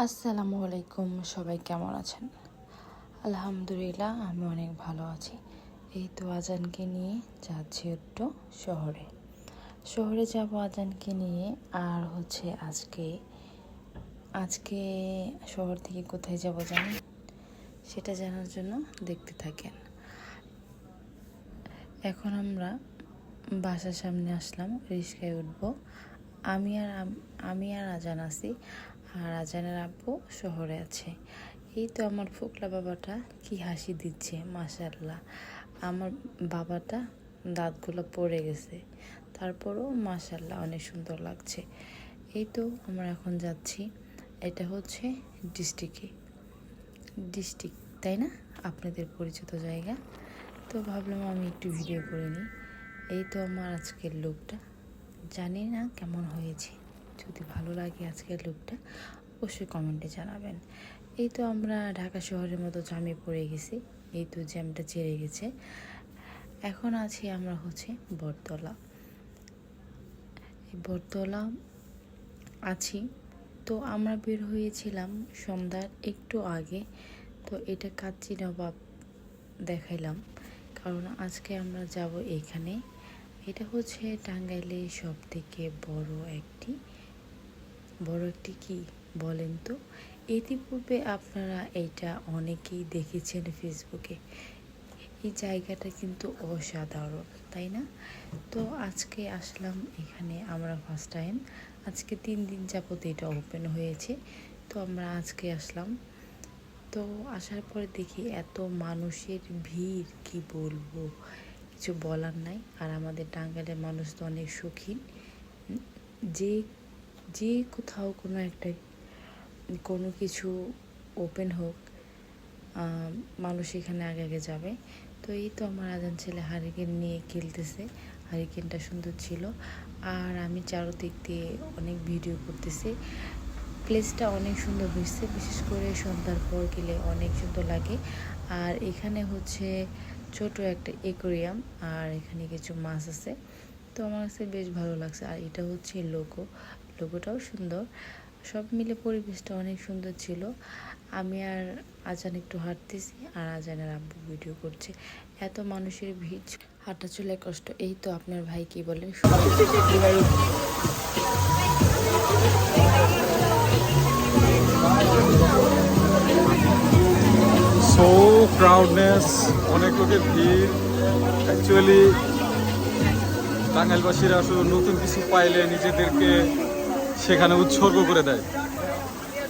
আসসালামু আলাইকুম, সবাই কেমন আছেন? আলহামদুলিল্লাহ, আমি অনেক ভালো আছি। এই তো আজানকে নিয়ে যাচ্ছি একটু শহরে যাব আজানকে নিয়ে। আর আজকে আজকে শহর থেকে কোথায় যাব জানেন? সেটা জানার জন্য দেখতে থাকেন। এখন আমরা বাসার সামনে আসলাম, রিস্কায় উঠবো। আমি আর আজান আছি, আর আজানের আব্বু শহরে আছে। এই তো আমার ফোকলা বাবাটা কি হাসি দিচ্ছে, মাশাআল্লাহ। আমার বাবাটা দাঁতগুলো পড়ে গেছে, তারপরও মাশাআল্লাহ অনেক সুন্দর লাগছে। এই তো আমরা এখন যাচ্ছি, এটা হচ্ছে ডিস্ট্রিক্ট, তাই না? আপনাদের পরিচিত জায়গা। তো ভাবলাম আমি একটু ভিডিও করে নিই। এই তো আমার আজকের লুকটা, জানি না কেমন হয়েছে। যদি ভালো লাগে আজকের লুকটা অবশ্যই কমেন্টে জানাবেন। এই তো আমরা ঢাকা শহরের মতো জ্যামে পড়ে গেছি। এই তো জ্যামটা ছেড়ে গেছে। এখন আছি আমরা বটতলা। এই বটতলা আছি। তো আমরা বের হয়েছিলাম সন্ধ্যার একটু আগে। তো এটা কাচ্চি নবাব দেখাইলাম, কারণ আজকে আমরা যাব এখানে। এটা হচ্ছে টাঙ্গাইলে সব থেকে বড় একটি কি বলেন তো? ইতিপূর্বে আপনারা এটা অনেকেই দেখেছেন ফেসবুকে। এই জায়গাটা কিন্তু অসাধারণ, তাই না? তো আজকে আসলাম এখানে আমরা ফার্স্ট টাইম। আজকে 3 দিন যাবত এটা ওপেন হয়েছে। তো আমরা আজকে আসলাম। তো আসার পরে দেখি এত মানুষের ভিড়, কি বলবো, কিছু বলার নাই। আর আমাদের টাঙ্গাইলের মানুষ তো অনেক শৌখিন। যে কোথাও কোনো কিছু ওপেন হোক, মানুষ এখানে আগে যাবে। তো এই তো আমার আজান ছেলে হারিকেন নিয়ে খেলতেছে। হারিকেনটা সুন্দর ছিল। আর আমি চারদিক দিয়ে অনেক ভিডিও করতেছি। প্লেসটা অনেক সুন্দর হয়েছে, বিশেষ করে সন্ধ্যার পর গেলে অনেক সুন্দর লাগে। আর এখানে ছোট একটা অ্যাকোয়ারিয়াম, আর এখানে কিছু মাছ আছে। তো আমার কাছে বেশ ভালো লাগছে। আর এটা হচ্ছে লোগোটাও সুন্দর। সব মিলে পরিবেশটা অনেক সুন্দর ছিল। আমি আর আজান একটু হাঁটতেছি, আর আজানের আব্বু ভিডিও করছে। এত মানুষের ভিড়, হাঁটা চলে কষ্ট। এই তো আপনার ভাই কি বলে, সো ক্রাউডনেস, অনেক লোকের ভিড়। অ্যাকচুয়ালি টাঙ্গাইলবাসীরা আসলে নতুন কিছু পাইলে নিজেদেরকে সেখানে উৎসর্গ করে দেয়।